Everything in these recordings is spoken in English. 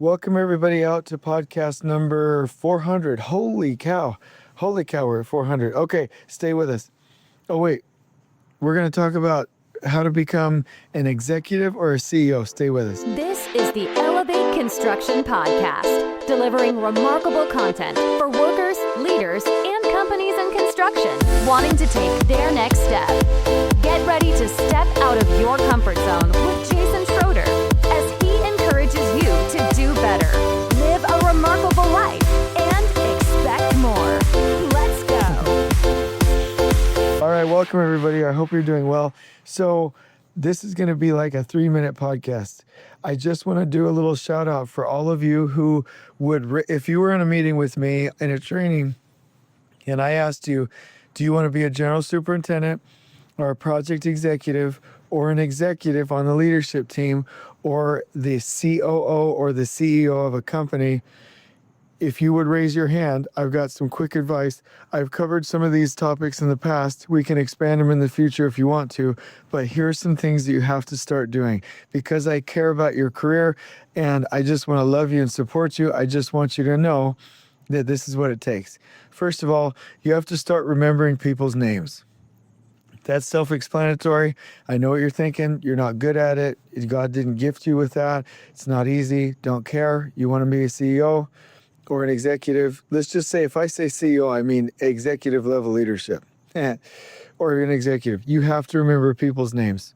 Welcome everybody out to podcast number 400. Holy cow, we're at 400. Okay, stay with us. Oh wait, we're going to talk about how to become an executive or a CEO. Stay with us. This is the Elevate Construction Podcast, delivering remarkable content for workers, leaders, and companies in construction wanting to take their next step. Get ready to step out of your comfort zone with Jason Schroeder as he encourages you to do better, live a remarkable life, and expect more. Let's go. All right, welcome everybody. I hope you're doing well. So this is going to be like a 3-minute podcast. I just want to do a little shout out for all of you who would, if you were in a meeting with me in a training and I asked you, do you want to be a general superintendent or a project executive or an executive on the leadership team or the COO or the CEO of a company? If you would raise your hand, I've got some quick advice. I've covered some of these topics in the past. We can expand them in the future if you want to, but here's some things that you have to start doing. Because I care about your career and I just want to love you and support you, I just want you to know that this is what it takes. First of all, you have to start remembering people's names. That's self-explanatory. I know what you're thinking. You're not good at it. God didn't gift you with that. It's not easy. Don't care. You want to be a CEO or an executive. Let's just say, if I say CEO, I mean executive level leadership or an executive. You have to remember people's names.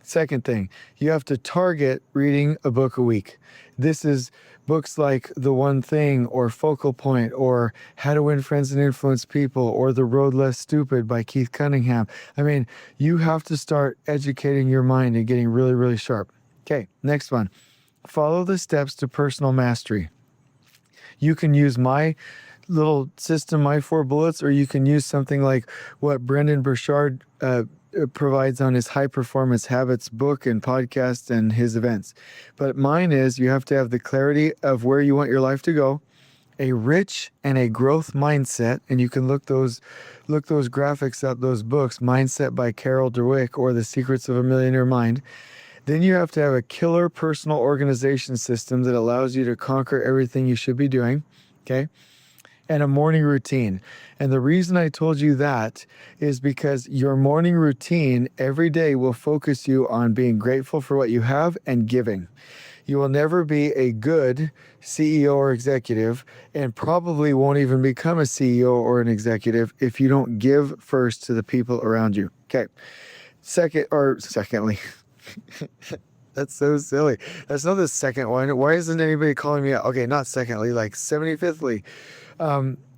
Second thing, you have to target reading a book a week. This is books like The One Thing or Focal Point or How to Win Friends and Influence People or The Road Less Stupid by Keith Cunningham. I mean, you have to start educating your mind and getting really, really sharp. Okay, next one. Follow the steps to personal mastery. You can use my little system, my 4 bullets, or you can use something like what Brendan Burchard provides on his High Performance Habits book and podcast and his events. But mine is you have to have the clarity of where you want your life to go, a rich and a growth mindset, and you can look those graphics up, those books, Mindset by Carol Dweck or The Secrets of a Millionaire Mind. Then you have to have a killer personal organization system that allows you to conquer everything you should be doing, okay? And a morning routine. And the reason I told you that is because your morning routine every day will focus you on being grateful for what you have and giving. You will never be a good CEO or executive and probably won't even become a CEO or an executive if you don't give first to the people around you. Okay. Secondly, that's so silly. That's not the second one. Why isn't anybody calling me out? Okay, not secondly, like 75thly.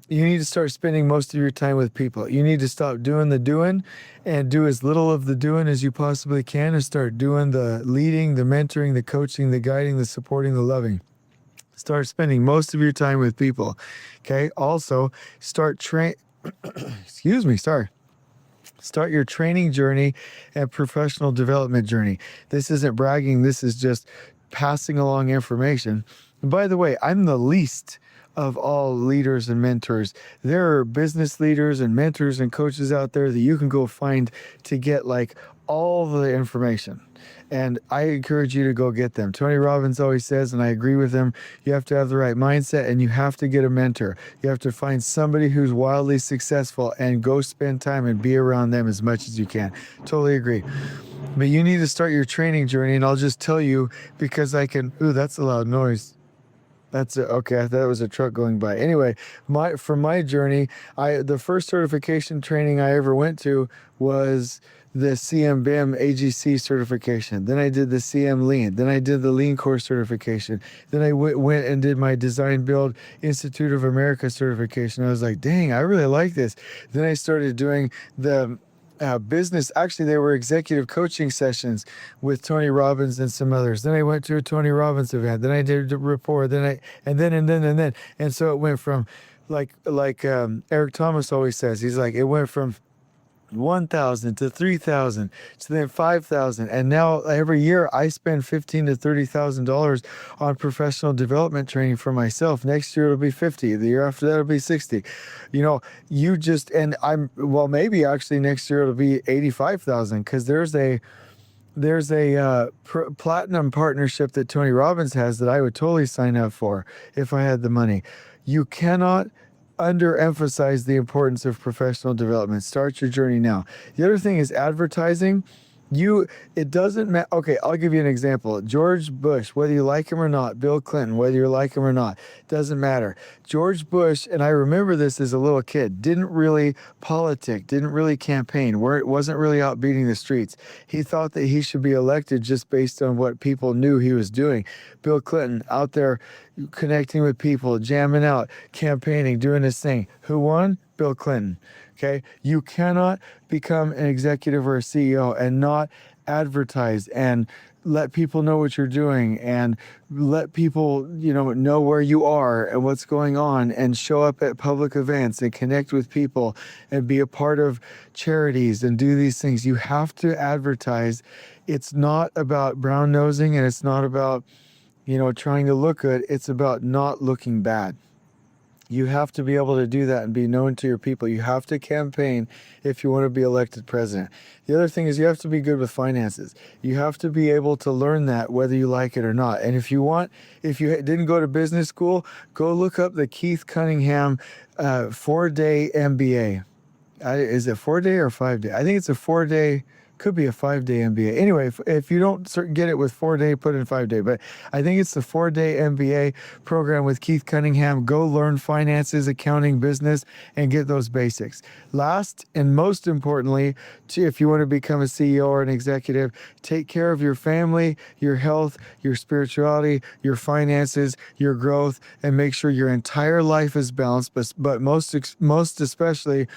You need to start spending most of your time with people. You need to stop doing the doing and do as little of the doing as you possibly can and start doing the leading, the mentoring, the coaching, the guiding, the supporting, the loving. Start spending most of your time with people. Okay. Also, start your training journey and professional development journey. This isn't bragging. This is just passing along information. And by the way, I'm the least of all leaders and mentors. There are business leaders and mentors and coaches out there that you can go find to get like all the information. And I encourage you to go get them. Tony Robbins always says, and I agree with him, you have to have the right mindset and you have to get a mentor. You have to find somebody who's wildly successful and go spend time and be around them as much as you can. Totally agree. But you need to start your training journey, and I'll just tell you because I can, ooh, that's a loud noise. That's it. Okay, I thought it was a truck going by. Anyway, for my journey, the first certification training I ever went to was the CM-BIM AGC certification. Then I did the CM Lean. Then I did the Lean Core certification. Then I went and did my Design Build Institute of America certification. I was like, dang, I really like this. Then I started doing the business. Actually, they were executive coaching sessions with Tony Robbins and some others. Then I went to a Tony Robbins event. Then I did a report. And then. And so it went from like Eric Thomas always says, he's like, it went from 1,000 to 3,000 to then 5,000, and now every year I spend $15,000 to $30,000 on professional development training for myself. Next year it'll be 50. The year after that it'll be 60. You know, maybe actually next year it'll be 85,000 because there's a there's a platinum partnership that Tony Robbins has that I would totally sign up for if I had the money. You cannot underemphasize the importance of professional development. Start your journey now. The other thing is advertising. It doesn't matter. Okay, I'll give you an example. George Bush, whether you like him or not, Bill Clinton, whether you like him or not, doesn't matter. George Bush, and I remember this as a little kid, didn't really politic, didn't really campaign, wasn't really out beating the streets. He thought that he should be elected just based on what people knew he was doing. Bill Clinton out there connecting with people, jamming out, campaigning, doing his thing. Who won? Bill Clinton. Okay, you cannot become an executive or a CEO and not advertise and let people know what you're doing and let people, know where you are and what's going on and show up at public events and connect with people and be a part of charities and do these things. You have to advertise. It's not about brown nosing and it's not about, trying to look good. It's about not looking bad. You have to be able to do that and be known to your people. You have to campaign if you want to be elected president. The other thing is you have to be good with finances. You have to be able to learn that whether you like it or not. And if you didn't go to business school, go look up the Keith Cunningham 4-day MBA. Is it 4-day or 5-day? I think it's a 4-day. Could be a 5-day MBA. Anyway, if you don't get it with 4-day, put in 5-day. But I think it's the 4-day MBA program with Keith Cunningham. Go learn finances, accounting, business, and get those basics. Last and most importantly, if you want to become a CEO or an executive, take care of your family, your health, your spirituality, your finances, your growth, and make sure your entire life is balanced. But most especially,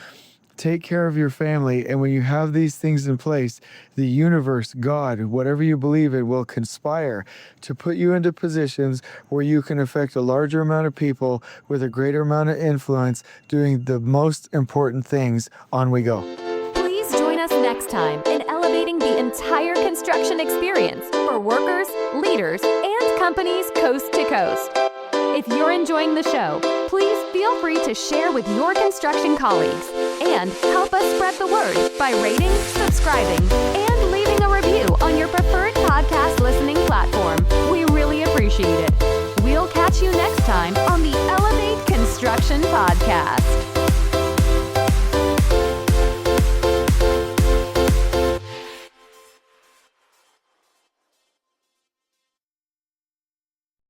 take care of your family, and when you have these things in place, the universe, God, whatever you believe in, will conspire to put you into positions where you can affect a larger amount of people with a greater amount of influence, doing the most important things. On we go. Please join us next time in elevating the entire construction experience for workers, leaders, and companies coast to coast. If you're enjoying the show, please feel free to share with your construction colleagues and help us spread the word by rating, subscribing, and leaving a review on your preferred podcast listening platform. We really appreciate it. We'll catch you next time on the Elevate Construction Podcast.